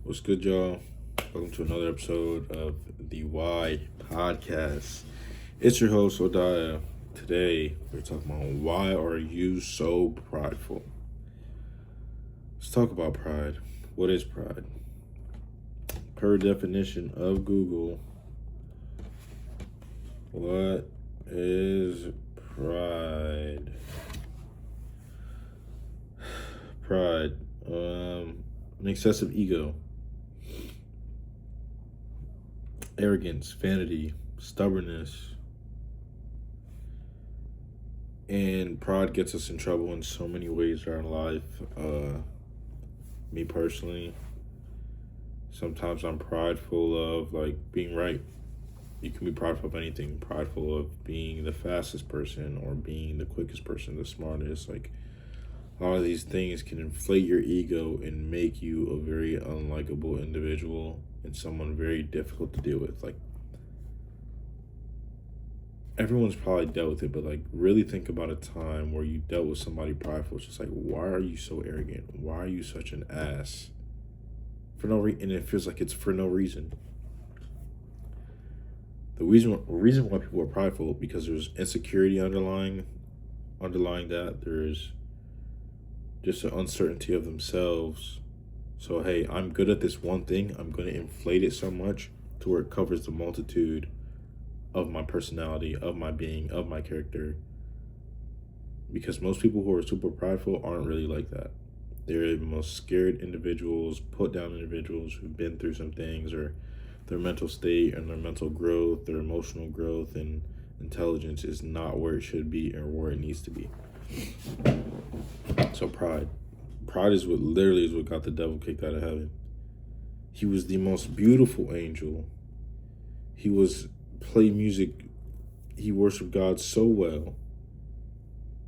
What's good, y'all? Welcome to another episode of the Why Podcast. It's your host, Odaya. Today, we're talking about why are you so prideful? Let's talk about pride. What is pride? Per definition of Google, what is pride? Pride, an excessive ego, arrogance, vanity, stubbornness, and pride gets us in trouble in so many ways in our life. Me personally, sometimes I'm prideful of like being right. You can be prideful of anything, prideful of being the fastest person or being the quickest person, the smartest. Like a lot of these things can inflate your ego and make you a very unlikable individual and someone very difficult to deal with. Like everyone's probably dealt with it, but like really think about a time where you dealt with somebody prideful. It's just like, why are you so arrogant? Why are you such an ass? For no reason, and it feels like it's for no reason. The reason why people are prideful because there's insecurity underlying that. There's just an uncertainty of themselves. So hey, I'm good at this one thing. I'm going to inflate it so much to where it covers the multitude of my personality, of my being, of my character. Because most people who are super prideful aren't really like that. They're the most scared individuals, put down individuals who've been through some things, or their mental state and their mental growth, their emotional growth and intelligence is not where it should be or where it needs to be. So pride. Pride is what literally is what got the devil kicked out of heaven. He was the most beautiful angel. He was played music. He worshiped God so well.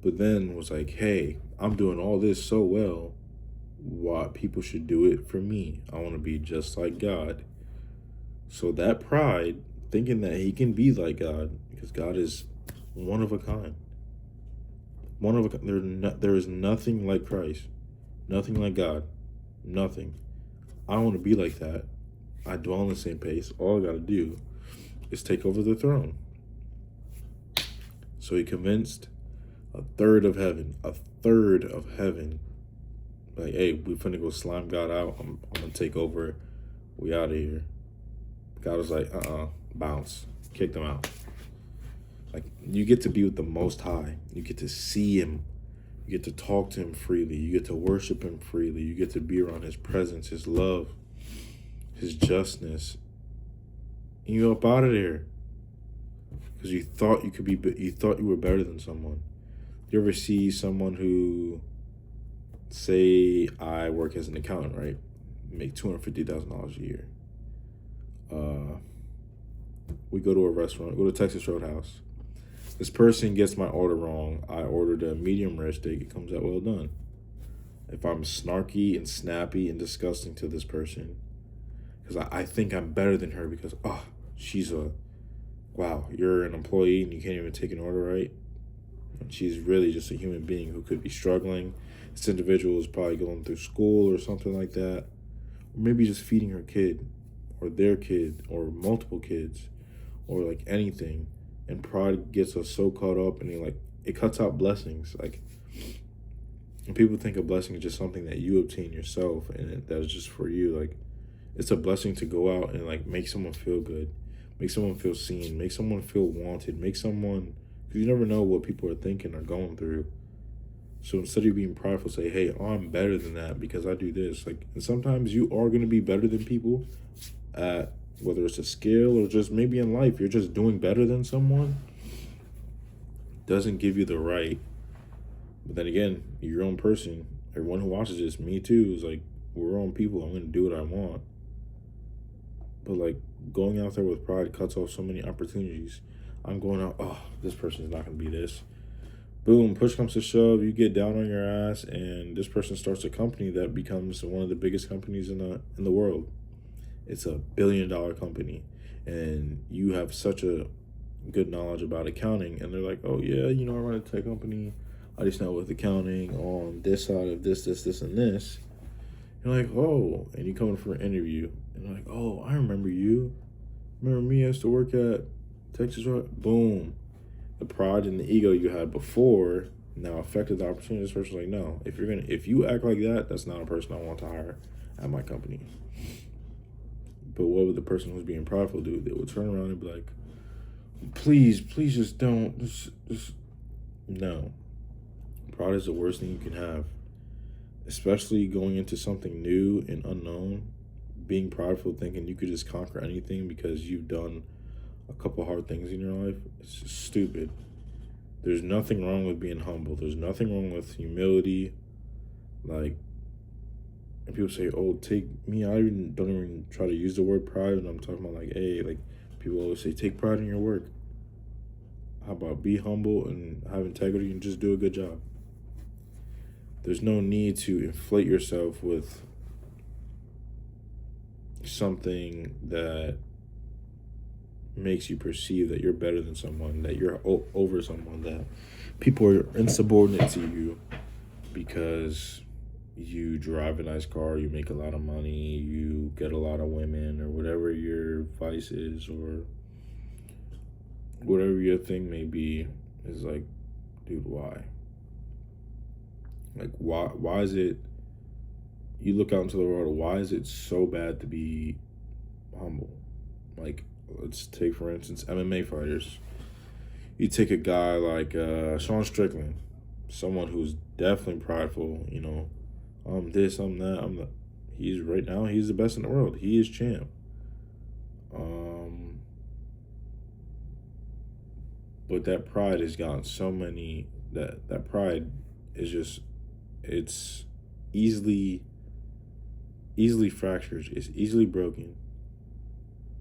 But then was like, hey, I'm doing all this so well. Why people should do it for me. I want to be just like God. So that pride, thinking that he can be like God, because God is one of a kind. One of a kind. There is nothing like Christ. Nothing like God. Nothing. I want to be like that. I dwell on the same pace. All I got to do is take over the throne. So he convinced a third of heaven. Like, hey, we finna go slime God out. I'm gonna take over. We out of here. God was like, bounce. Kick them out. Like, you get to be with the Most High. You get to see him. You get to talk to him freely. You get to worship him freely. You get to be around his presence, his love, his justness. And you up out of there. Because you thought you thought you were better than someone. You ever see someone who, say I work as an accountant, right? Make $250,000 a year. We go to a restaurant, go to Texas Roadhouse. This person gets my order wrong. I ordered a medium rare steak. It comes out well done. If I'm snarky and snappy and disgusting to this person, because I think I'm better than her because, you're an employee and you can't even take an order right. And she's really just a human being who could be struggling. This individual is probably going through school or something like that. Or maybe just feeding her kid or their kid or multiple kids or like anything. And pride gets us so caught up and it cuts out blessings. Like, and people think a blessing is just something that you obtain yourself and that is just for you. Like, it's a blessing to go out and like make someone feel good, make someone feel seen, make someone feel wanted, because you never know what people are thinking or going through. So instead of being prideful, say, hey, I'm better than that because I do this. Like, and sometimes you are going to be better than people at whether it's a skill or just maybe in life, you're just doing better than someone. Doesn't give you the right. But then again, you're your own person. Everyone who watches this, me too, is like, we're own people. I'm going to do what I want. But like going out there with pride cuts off so many opportunities. I'm going out, this person's not going to be this. Boom, push comes to shove, you get down on your ass, and this person starts a company that becomes one of the biggest companies in the world. It's $1 billion company, and you have such a good knowledge about accounting, and they're like, oh yeah, I run a tech company. I just know with accounting on this side of this, and this. You're like, oh, and you come in for an interview, and you're like, oh, I remember you. Remember me? I used to work at Texas Rock. Boom. The pride and the ego you had before now affected the opportunity. This person's like, no, if you act like that, that's not a person I want to hire at my company. But what would the person who's being prideful do? They would turn around and be like, please just don't. Just no. Pride is the worst thing you can have, especially going into something new and unknown. Being prideful, thinking you could just conquer anything because you've done a couple hard things in your life. It's just stupid. There's nothing wrong with being humble. There's nothing wrong with humility. Like, and people say, oh, take me. I don't even try to use the word pride. And I'm talking about like, hey, like people always say, take pride in your work. How about be humble and have integrity and just do a good job? There's no need to inflate yourself with something that makes you perceive that you're better than someone, that you're over someone, that people are insubordinate to you because you drive a nice car, you make a lot of money, you get a lot of women, or whatever your vice is, or whatever your thing may be. Is like, dude, why? Like, why is it, you look out into the world, why is it so bad to be humble? Like, let's take, for instance, MMA fighters. You take a guy like Sean Strickland, someone who's definitely prideful, you know, I'm this, I'm that, I'm the, he's right now, he's the best in the world. He is champ. But that pride has gotten so many, that pride is just, it's easily fractured. It's easily broken.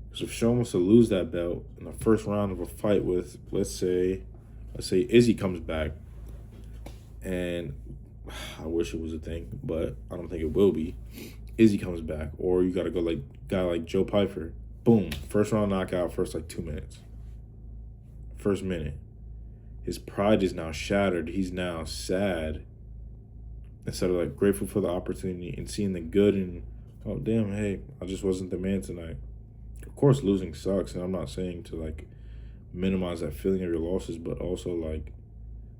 Because if Sean wants to lose that belt in the first round of a fight with, let's say Izzy comes back, and I wish it was a thing, but I don't think it will be. Izzy comes back, or you got to go like guy like Joe Pyfer. Boom, first round knockout, first like 2 minutes. First minute. His pride is now shattered. He's now sad instead of like grateful for the opportunity and seeing the good and, oh damn, hey, I just wasn't the man tonight. Of course, losing sucks, and I'm not saying to like minimize that feeling of your losses, but also like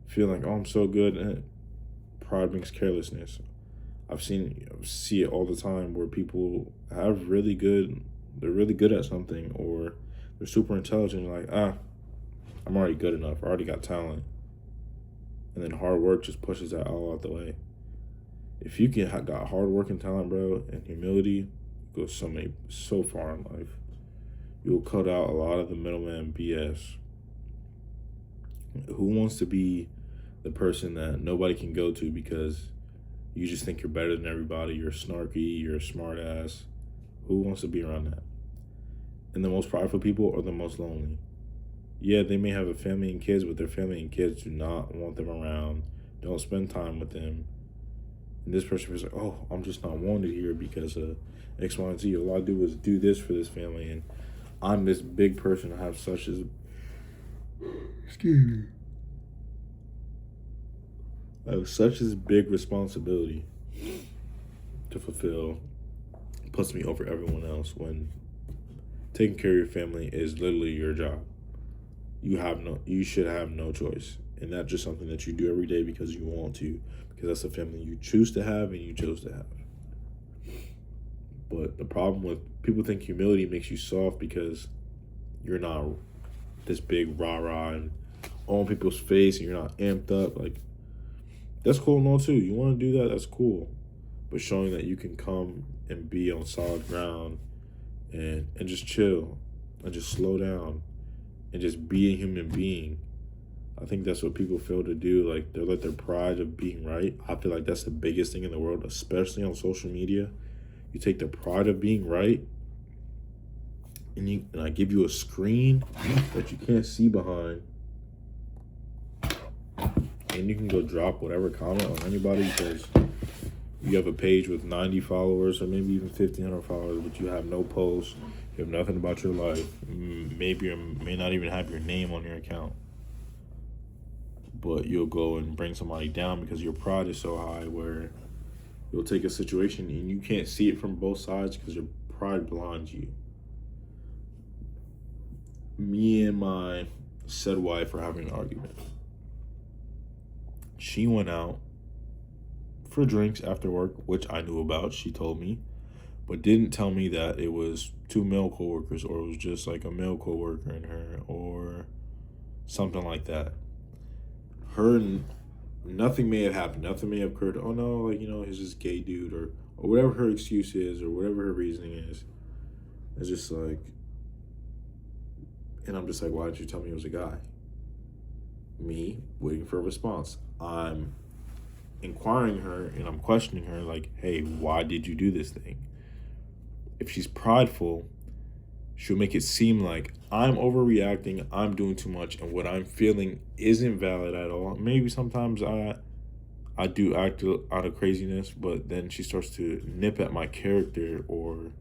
feeling like, oh, I'm so good, and pride brings carelessness. See it all the time where people have they're really good at something, or they're super intelligent, like, I'm already good enough, I already got talent. And then hard work just pushes that all out the way. If you got hard work and talent, bro, and humility, goes so far in life. You'll cut out a lot of the middleman BS. Who wants to be the person that nobody can go to because you just think you're better than everybody, you're snarky, you're a smart ass? Who wants to be around that? And the most prideful people are the most lonely. Yeah, they may have a family and kids, but their family and kids do not want them around, don't spend time with them. And this person is like, oh, I'm just not wanted here because of X, Y, and Z. All I do is do this for this family, and I'm this big person. I have such as big responsibility to fulfill. It puts me over everyone else when taking care of your family is literally your job. You should have no choice. And that's just something that you do every day because you want to, because that's the family you choose to have and you chose to have. But the problem with people think humility makes you soft because you're not this big rah-rah and on people's face and you're not amped up. Like, that's cool and all too. You want to do that, that's cool. But showing that you can come and be on solid ground and just chill and just slow down and just be a human being. I think that's what people fail to do. Like, they let their pride of being right. I feel like that's the biggest thing in the world, especially on social media. You take the pride of being right, and I give you a screen that you can't see behind, and you can go drop whatever comment on anybody because you have a page with 90 followers or maybe even 1,500 followers, but you have no posts, you have nothing about your life. Maybe you may not even have your name on your account. But you'll go and bring somebody down because your pride is so high where You'll take a situation and you can't see it from both sides because your pride blinds you. Me and my said wife were having an argument. She went out for drinks after work, which I knew about. She told me, but didn't tell me that it was two male coworkers, or it was just like a male coworker and her, or something like that. Nothing may have happened. Nothing may have occurred. Oh no, like, he's this gay dude, or whatever her excuse is, or whatever her reasoning is. It's just like, and I'm just like, why didn't you tell me it was a guy? Me waiting for a response. I'm inquiring her and I'm questioning her, like, hey, why did you do this thing? If she's prideful, she'll make it seem like I'm overreacting, I'm doing too much, and what I'm feeling isn't valid at all. Maybe sometimes I do act out of craziness, but then she starts to nip at my character, or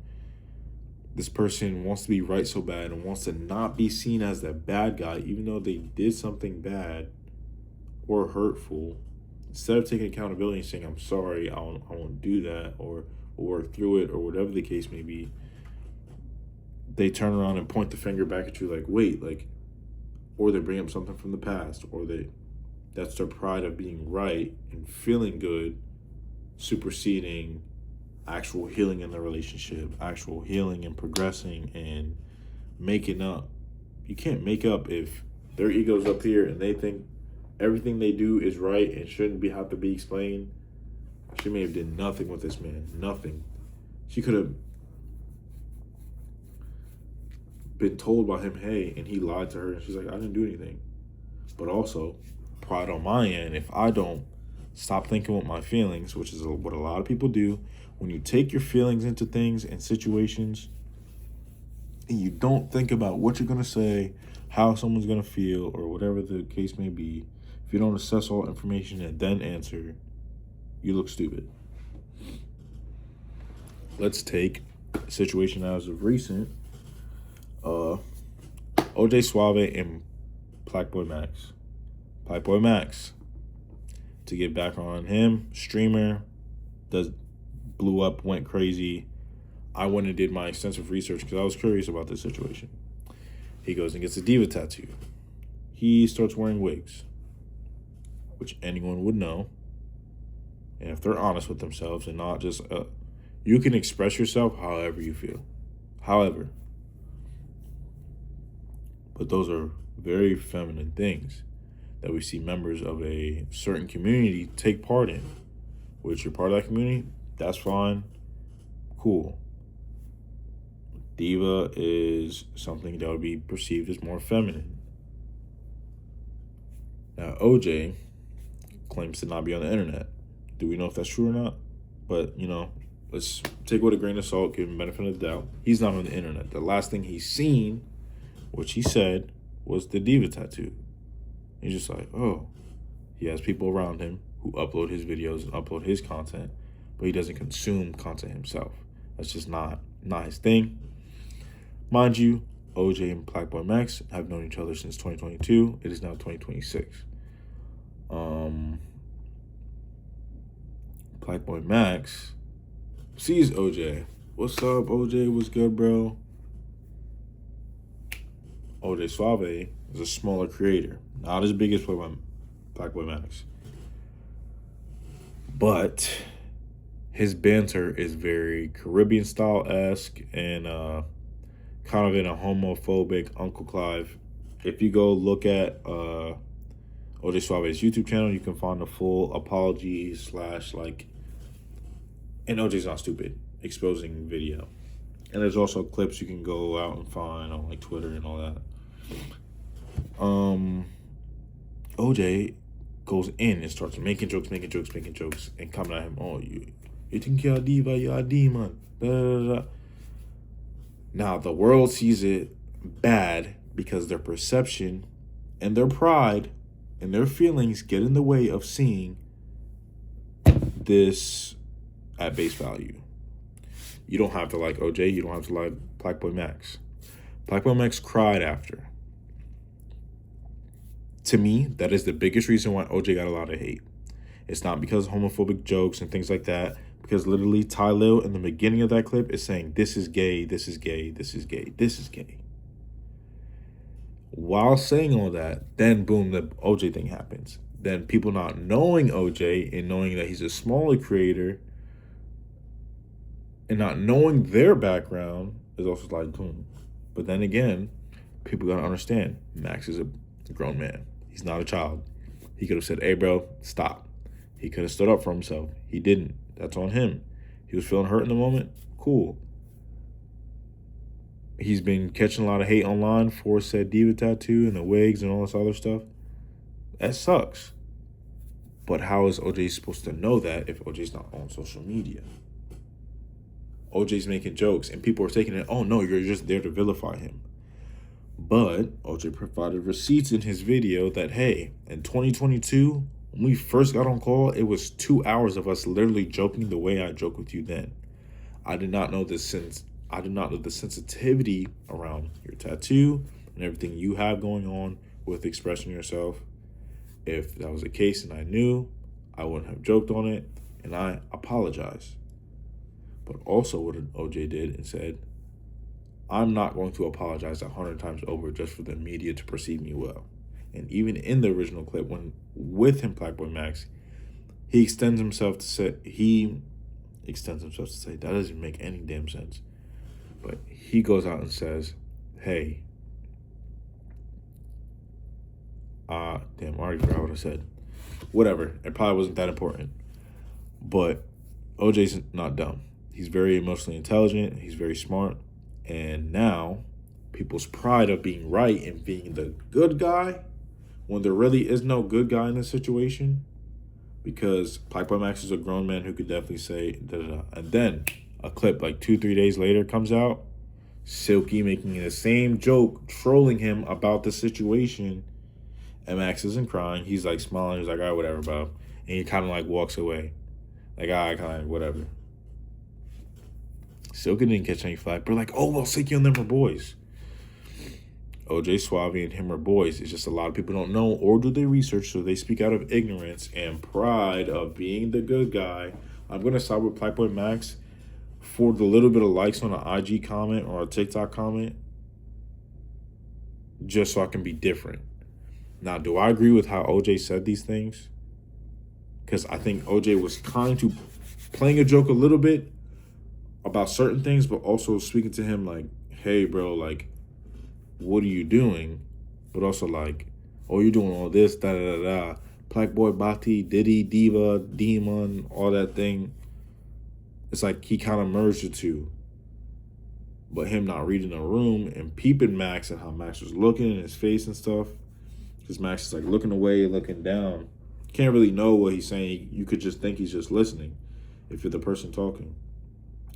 this person wants to be right so bad and wants to not be seen as the bad guy, even though they did something bad or hurtful. Instead of taking accountability and saying, I'm sorry, I won't do that, or we'll work through it, or whatever the case may be, they turn around and point the finger back at you like, wait, like, or they bring up something from the past, or that's their pride of being right and feeling good, superseding actual healing in the relationship, actual healing and progressing and making up. You can't make up if their ego's up here and they think everything they do is right and shouldn't have to be explained. She may have did nothing with this man, nothing. She could have been told by him, hey, and he lied to her, and she's like, I didn't do anything. But also, pride on my end, if I don't stop thinking with my feelings, which is what a lot of people do, when you take your feelings into things and situations, and you don't think about what you're going to say, how someone's going to feel, or whatever the case may be, if you don't assess all information and then answer, you look stupid. Let's take a situation as of recent. OJ Suave and Blackboy Max. Blackboy Max, to get back on him, streamer, blew up, went crazy. I went and did my extensive research because I was curious about this situation. He goes and gets a diva tattoo. He starts wearing wigs, which anyone would know. And if they're honest with themselves and not just, you can express yourself however you feel. However, but those are very feminine things that we see members of a certain community take part in. Which you're part of that community, that's fine, cool. Diva is something that would be perceived as more feminine. Now, OJ claims to not be on the internet. Do we know if that's true or not? But, let's take it with a grain of salt, give him benefit of the doubt. He's not on the internet. The last thing he's seen, which he said, was the diva tattoo. He's just like, oh, he has people around him who upload his videos and upload his content, but he doesn't consume content himself. That's just not his thing. Mind you, OJ and Blackboy Max have known each other since 2022. It is now 2026. Blackboy Max sees OJ. What's up, OJ? What's good, bro? OJ Suave is a smaller creator, not as big as Blackboy Max. But his banter is very Caribbean style-esque and kind of in a homophobic Uncle Clive. If you go look at OJ Suave's YouTube channel, you can find a full apology / and OJ's Not Stupid exposing video. And there's also clips you can go out and find on Twitter and all that. OJ goes in and starts making jokes, and coming at him. Oh, you think you're a diva, you're a demon. Da, da, da. Now, the world sees it bad because their perception and their pride and their feelings get in the way of seeing this at base value. You don't have to like OJ. You don't have to like Blackboy Max. Blackboy Max cried after. To me, that is the biggest reason why OJ got a lot of hate. It's not because of homophobic jokes and things like that, Because literally Ty Lil in the beginning of that clip is saying, this is gay, this is gay, this is gay, this is gay. While saying all that, then boom, the OJ thing happens. Then people not knowing OJ and knowing that he's a smaller creator and not knowing their background is also like, boom. But then again, people gotta understand, Max is a grown man. He's not a child. He could have said, hey bro, stop. He could have stood up for himself. He didn't. That's on him. He was feeling hurt in the moment. Cool. He's been catching a lot of hate online for said diva tattoo and the wigs and all this other stuff. That sucks. But how is OJ supposed to know that if OJ's not on social media? OJ's making jokes and people are taking it, oh no, you're just there to vilify him. But OJ provided receipts in his video that, hey, in 2022, when we first got on call, it was 2 hours of us literally joking the way I joke with you then. I did not know the sensitivity around your tattoo and everything you have going on with expressing yourself. If that was the case and I knew, I wouldn't have joked on it, and I apologize. But also what OJ did and said, I'm not going to apologize 100 times over just for the media to perceive me well. And even in the original clip, when with him, Blackboy Max, he extends himself to say, that doesn't make any damn sense. But he goes out and says, hey, damn, I already forgot what I said. Whatever, it probably wasn't that important. But OJ's not dumb. He's very emotionally intelligent. He's very smart. And now people's pride of being right and being the good guy, when there really is no good guy in this situation, because Blackboy Max is a grown man who could definitely say da-da-da. And then a clip like 2-3 days later comes out, Silky making the same joke, trolling him about the situation, and Max isn't crying. He's like smiling. He's like, all right, whatever, bro. And he kind of like walks away. Like, all right, kind of whatever. Silky didn't catch any flack. But like, oh, well, Silky and them are boys. OJ Suave and him are boys. It's just a lot of people don't know or do their research, so they speak out of ignorance and pride of being the good guy. I'm going to side with Blackboy Max for the little bit of likes on an IG comment or a TikTok comment, just so I can be different. Now, do I agree with how OJ said these things? Because I think OJ was kind to playing a joke a little bit about certain things, but also speaking to him like, hey, bro, like, what are you doing? But also like, oh, you're doing all this, da-da-da-da. Blackboy, Bati, Diddy, Diva, Demon, all that thing. It's like he kind of merged the two. But him not reading the room and peeping Max and how Max was looking in his face and stuff. Because Max is like looking away, looking down. Can't really know what he's saying. You could just think he's just listening if you're the person talking.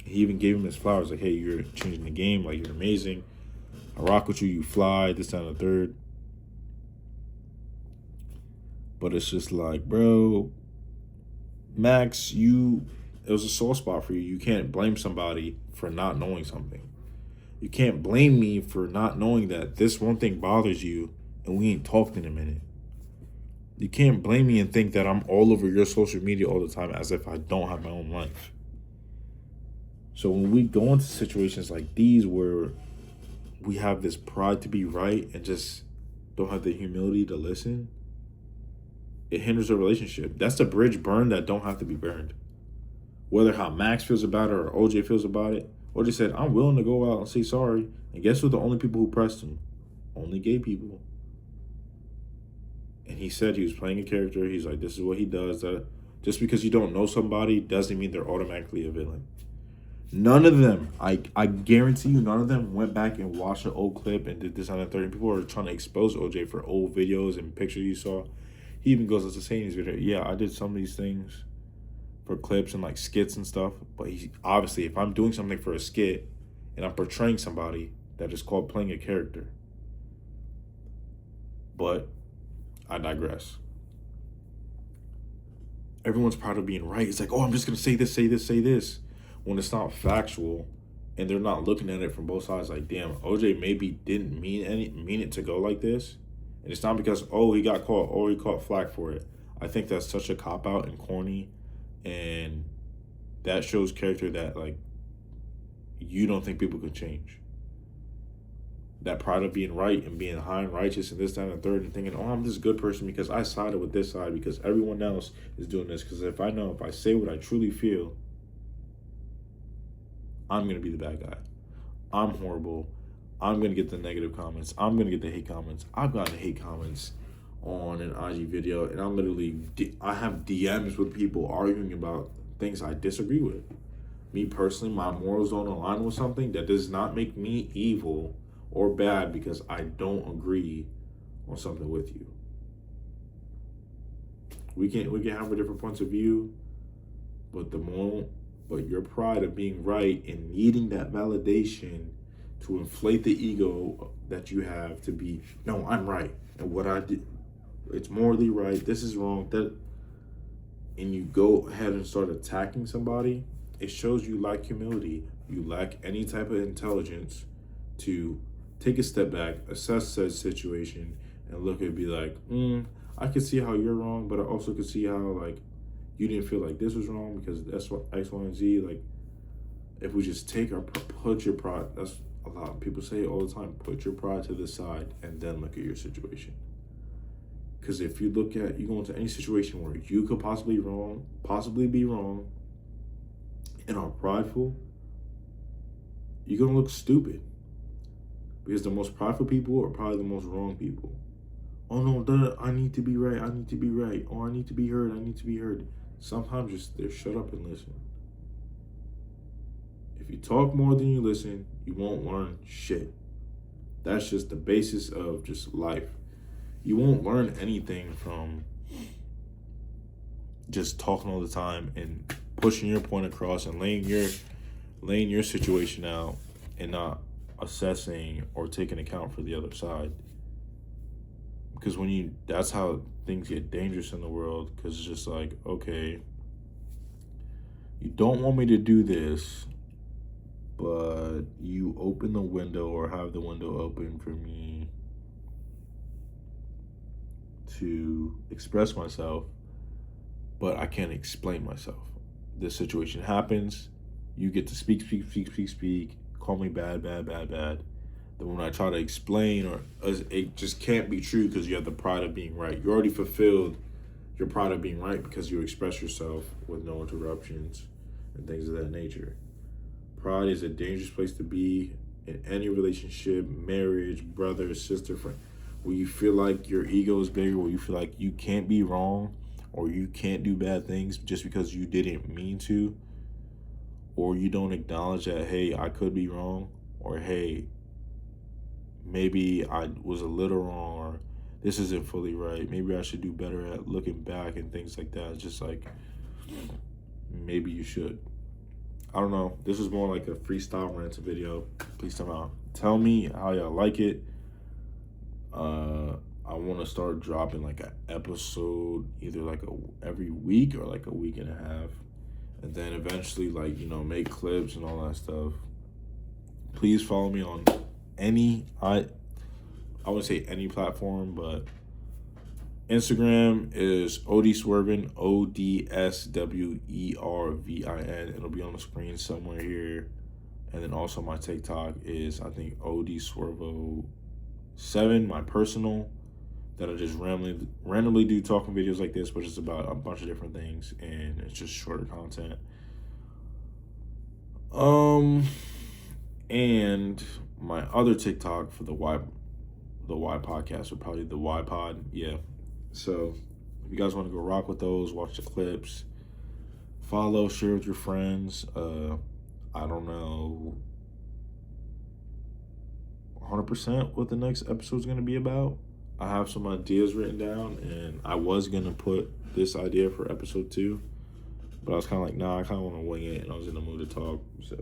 He even gave him his flowers, like, hey, you're changing the game, like, you're amazing. I rock with you, you fly, this, that, and the third. But it's just like, bro, Max, it was a soft spot for you. You can't blame somebody for not knowing something. You can't blame me for not knowing that this one thing bothers you and we ain't talked in a minute. You can't blame me and think that I'm all over your social media all the time as if I don't have my own life. So when we go into situations like these where we have this pride to be right and just don't have the humility to listen, it hinders a relationship. That's the bridge burned that don't have to be burned. Whether how Max feels about it or OJ feels about it, OJ said, I'm willing to go out and say sorry. And guess who the only people who pressed him? Only gay people. And he said he was playing a character. He's like, this is what he does. Just because you don't know somebody doesn't mean they're automatically a villain. None of them, I guarantee you, none of them went back and watched an old clip and did this on the 30. People are trying to expose OJ for old videos and pictures you saw. He even goes to say in his video, yeah, I did some of these things for clips and like skits and stuff. But he obviously, if I'm doing something for a skit and I'm portraying somebody, that is called playing a character. But I digress. Everyone's proud of being right. It's like, oh, I'm just going to say this, say this, say this. When it's not factual and they're not looking at it from both sides, like, damn, OJ maybe didn't mean it to go like this. And it's not because, oh, he got caught or he caught flack for it. I think that's such a cop-out and corny, and that shows character that, like, you don't think people can change. That pride of being right and being high and righteous and this, that, and the third, and thinking, oh, I'm this good person because I sided with this side because everyone else is doing this. Because if I say what I truly feel, I'm going to be the bad guy. I'm horrible. I'm going to get the negative comments. I'm going to get the hate comments. I've gotten hate comments on an IG video, and I have DMs with people arguing about things I disagree with. Me personally, my morals don't align with something. That does not make me evil or bad because I don't agree on something with you. We can have our different points of view, but your pride of being right and needing that validation to inflate the ego that you have to be, no, I'm right, and what I did, it's morally right, this is wrong, and you go ahead and start attacking somebody, it shows you lack humility. You lack any type of intelligence to take a step back, assess said situation, and look and be like, I can see how you're wrong, but I also can see how, like, you didn't feel like this was wrong because that's what X, Y, and Z. Like, if we just put your pride, that's a lot of people say it all the time, put your pride to the side and then look at your situation. Because if you go into any situation where you could possibly be wrong, and are prideful, you're gonna look stupid. Because the most prideful people are probably the most wrong people. Oh no, I need to be right. I need to be right. Oh, I need to be heard. I need to be heard. Sometimes just shut up and listen. If you talk more than you listen, you won't learn shit. That's just the basis of just life. You won't learn anything from just talking all the time and pushing your point across and laying your situation out and not assessing or taking account for the other side. Because that's how things get dangerous in the world, because it's just like, okay, you don't want me to do this, but you open the window or have the window open for me to express myself, but I can't explain myself. This situation happens, you get to speak, call me bad. Then when I try to explain, it just can't be true because you have the pride of being right. You already fulfilled your pride of being right because you express yourself with no interruptions and things of that nature. Pride is a dangerous place to be in any relationship, marriage, brother, sister, friend, where you feel like your ego is bigger, where you feel like you can't be wrong or you can't do bad things just because you didn't mean to, or you don't acknowledge that, hey, I could be wrong, or hey, maybe I was a little wrong, or this isn't fully right. Maybe I should do better at looking back and things like that. It's just like, maybe you should. I don't know. This is more like a freestyle rant video. Please tell me how y'all like it. I want to start dropping like an episode either like every week or like a week and a half. And then eventually, like, make clips and all that stuff. Please follow me on I wouldn't say any platform, but Instagram is ODSwervin, ODSWERVIN. It'll be on the screen somewhere here. And then also my TikTok is, I think, ODSwervo7, my personal, that I just randomly do talking videos like this, but it's about a bunch of different things, and it's just shorter content. And my other TikTok for the Y podcast, or probably the Y pod, yeah. So if you guys want to go rock with those, watch the clips, follow, share with your friends. I don't know 100% what the next episode is going to be about. I have some ideas written down, and I was going to put this idea for episode 2, but I was kind of like, nah, I kind of want to wing it, and I was in the mood to talk. So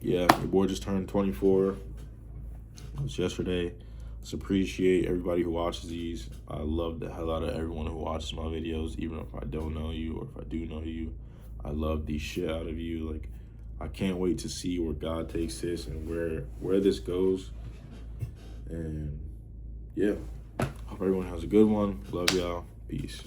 yeah, your boy just turned 24. It was yesterday. Just appreciate everybody who watches these. I love the hell out of everyone who watches my videos, even if I don't know you or if I do know you. I love the shit out of you. Like, I can't wait to see where God takes this and where this goes. And yeah, hope everyone has a good one. Love y'all. Peace.